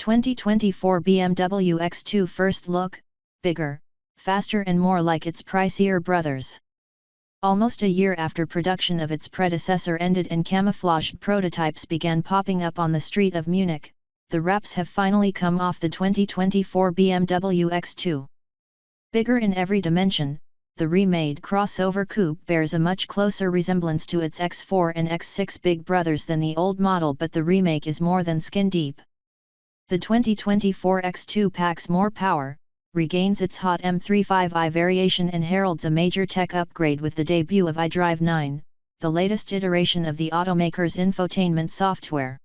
2024 BMW X2 first look, bigger, faster and more like its pricier brothers. Almost a year after production of its predecessor ended and camouflaged prototypes began popping up on the street of Munich, the wraps have finally come off the 2024 BMW X2. Bigger in every dimension, the remade crossover coupe bears a much closer resemblance to its X4 and X6 big brothers than the old model, but the remake is more than skin deep. The 2024 X2 packs more power, regains its hot M35i variation and heralds a major tech upgrade with the debut of iDrive 9, the latest iteration of the automaker's infotainment software.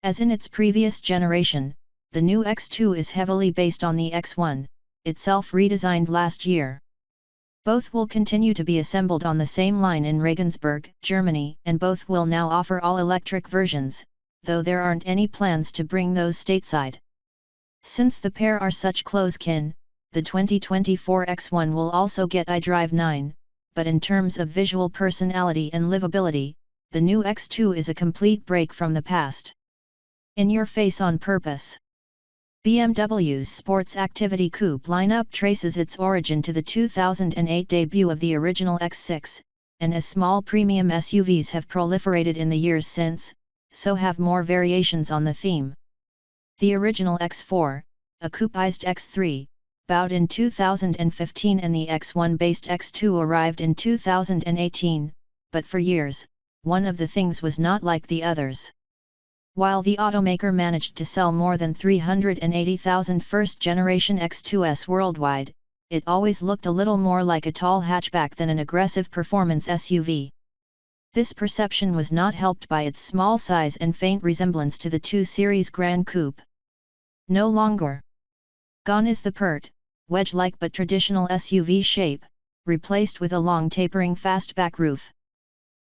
As in its previous generation, the new X2 is heavily based on the X1, itself redesigned last year. Both will continue to be assembled on the same line in Regensburg, Germany, and both will now offer all-electric versions, though there aren't any plans to bring those stateside. Since the pair are such close kin, the 2024 X1 will also get iDrive 9, but in terms of visual personality and livability, the new X2 is a complete break from the past. In your face on purpose. BMW's sports activity coupe lineup traces its origin to the 2008 debut of the original X6, and as small premium SUVs have proliferated in the years since, so have more variations on the theme. The original X4, a coupeized X3, bowed in 2015 and the X1-based X2 arrived in 2018, but for years, one of the things was not like the others. While the automaker managed to sell more than 380,000 first-generation X2s worldwide, it always looked a little more like a tall hatchback than an aggressive performance SUV. This perception was not helped by its small size and faint resemblance to the 2 Series Gran Coupe. No longer. Gone is the pert, wedge-like but traditional SUV shape, replaced with a long tapering fastback roof.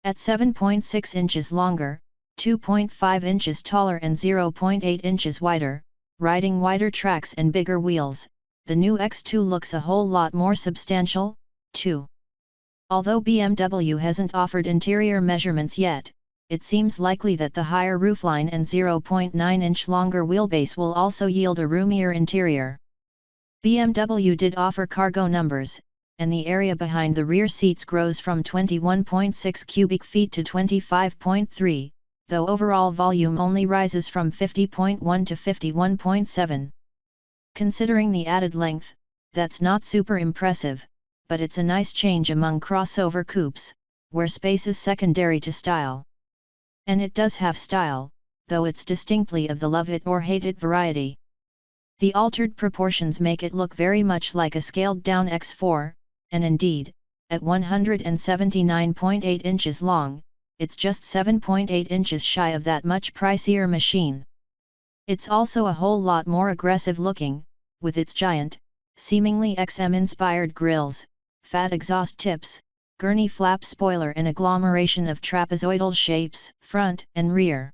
At 7.6 inches longer, 2.5 inches taller and 0.8 inches wider, riding wider tracks and bigger wheels, the new X2 looks a whole lot more substantial, too. Although BMW hasn't offered interior measurements yet, it seems likely that the higher roofline and 0.9-inch longer wheelbase will also yield a roomier interior. BMW did offer cargo numbers, and the area behind the rear seats grows from 21.6 cubic feet to 25.3, though overall volume only rises from 50.1 to 51.7. Considering the added length, that's not super impressive, but it's a nice change among crossover coupes, where space is secondary to style. And it does have style, though it's distinctly of the love it or hate it variety. The altered proportions make it look very much like a scaled-down X4, and indeed, at 179.8 inches long, it's just 7.8 inches shy of that much pricier machine. It's also a whole lot more aggressive looking, with its giant, seemingly XM-inspired grilles, fat exhaust tips, gurney flap spoiler and agglomeration of trapezoidal shapes, front and rear.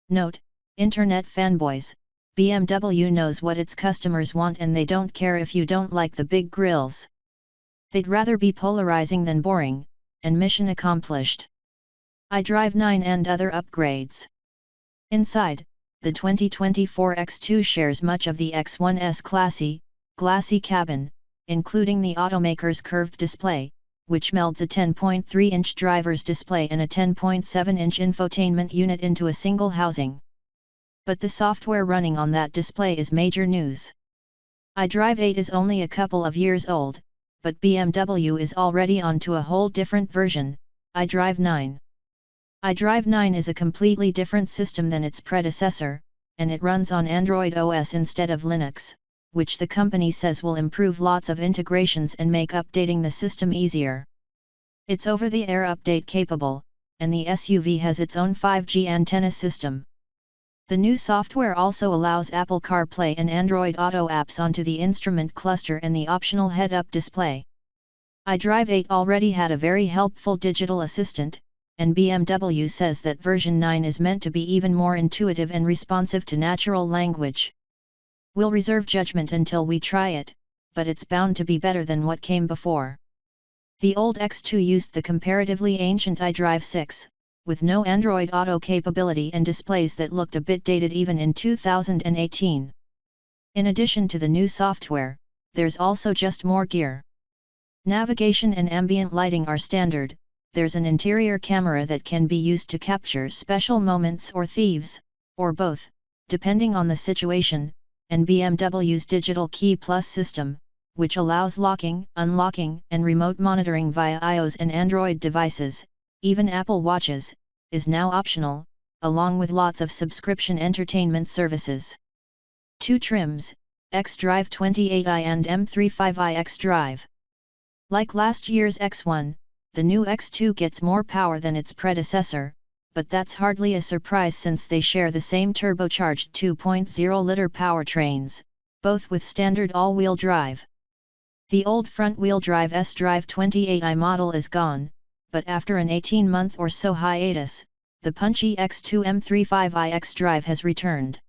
Note, Internet fanboys, BMW knows what its customers want and they don't care if you don't like the big grilles. They'd rather be polarizing than boring, and mission accomplished. iDrive 9 and other upgrades. Inside, the 2024 X2 shares much of the X1's glassy cabin, including the automaker's curved display, which melds a 10.3-inch driver's display and a 10.7-inch infotainment unit into a single housing. But the software running on that display is major news. iDrive 8 is only a couple of years old, but BMW is already on to a whole different version, iDrive 9. iDrive 9 is a completely different system than its predecessor, and it runs on Android OS instead of Linux, which the company says will improve lots of integrations and make updating the system easier. It's over-the-air update capable, and the SUV has its own 5G antenna system. The new software also allows Apple CarPlay and Android Auto apps onto the instrument cluster and the optional head-up display. iDrive 8 already had a very helpful digital assistant, and BMW says that version 9 is meant to be even more intuitive and responsive to natural language. We'll reserve judgment until we try it, but it's bound to be better than what came before. The old X2 used the comparatively ancient iDrive 6, with no Android Auto capability and displays that looked a bit dated even in 2018. In addition to the new software, there's also just more gear. Navigation and ambient lighting are standard, there's an interior camera that can be used to capture special moments or thieves, or both, depending on the situation, and BMW's Digital Key Plus system, which allows locking, unlocking, and remote monitoring via iOS and Android devices, even Apple Watches, is now optional, along with lots of subscription entertainment services. 2 trims, xDrive 28i and M35i xDrive. Like last year's X1, the new X2 gets more power than its predecessor, but that's hardly a surprise since they share the same turbocharged 2.0-liter powertrains, both with standard all-wheel drive. The old front-wheel drive xDrive 28i model is gone, but after an 18-month or so hiatus, the punchy X2 M35i xDrive has returned.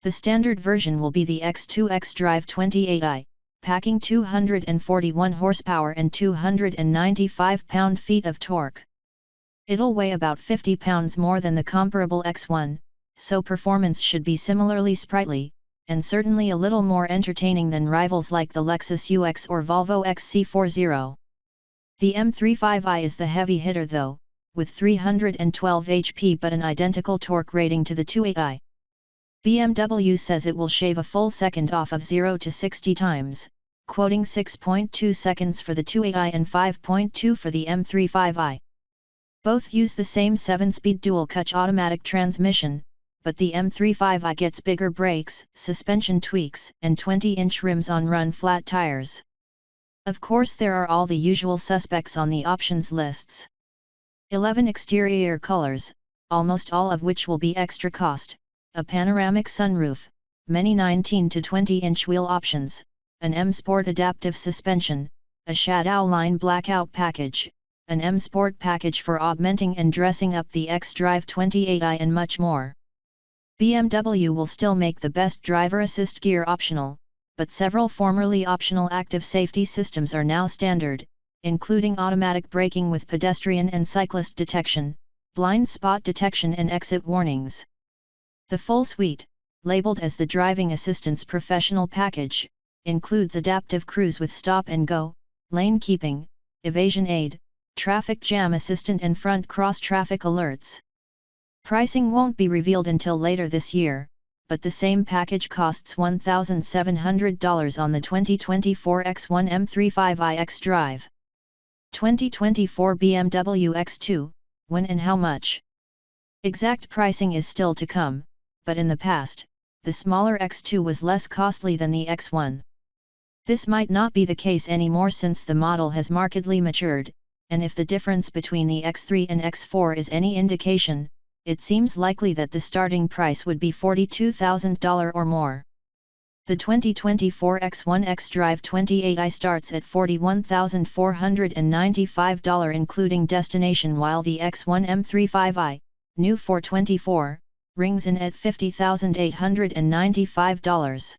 The standard version will be the X2 xDrive 28i, packing 241 horsepower and 295 pound-feet of torque. It'll weigh about 50 pounds more than the comparable X1, so performance should be similarly sprightly, and certainly a little more entertaining than rivals like the Lexus UX or Volvo XC40. The M35i is the heavy hitter though, with 312 HP but an identical torque rating to the 28i. BMW says it will shave a full second off of 0 to 60 times, quoting 6.2 seconds for the 28i and 5.2 for the M35i. Both use the same 7-speed dual-clutch automatic transmission, but the M35i gets bigger brakes, suspension tweaks, and 20-inch rims on run-flat tires. Of course there are all the usual suspects on the options lists. 11 exterior colors, almost all of which will be extra cost, a panoramic sunroof, many 19 to 20-inch wheel options, an M Sport adaptive suspension, a Shadow Line blackout package, an M Sport package for augmenting and dressing up the xDrive 28i and much more. BMW will still make the best driver assist gear optional, but several formerly optional active safety systems are now standard, including automatic braking with pedestrian and cyclist detection, blind spot detection and exit warnings. The full suite, labeled as the Driving Assistance Professional Package, includes adaptive cruise with stop and go, lane keeping, evasion aid, traffic jam assistant and front cross-traffic alerts. Pricing won't be revealed until later this year, but the same package costs $1,700 on the 2024 X1 M35i xDrive. 2024 BMW X2, when and how much? Exact pricing is still to come, but in the past, the smaller X2 was less costly than the X1. This might not be the case anymore since the model has markedly matured, and if the difference between the X3 and X4 is any indication, it seems likely that the starting price would be $42,000 or more. The 2024 X1 xDrive 28i starts at $41,495 including destination, while the X1 M35i, new for 24, rings in at $50,895.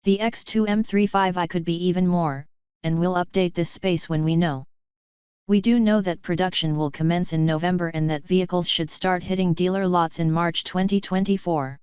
The X2 M35i could be even more, and we'll update this space when we know. We do know that production will commence in November and that vehicles should start hitting dealer lots in March 2024.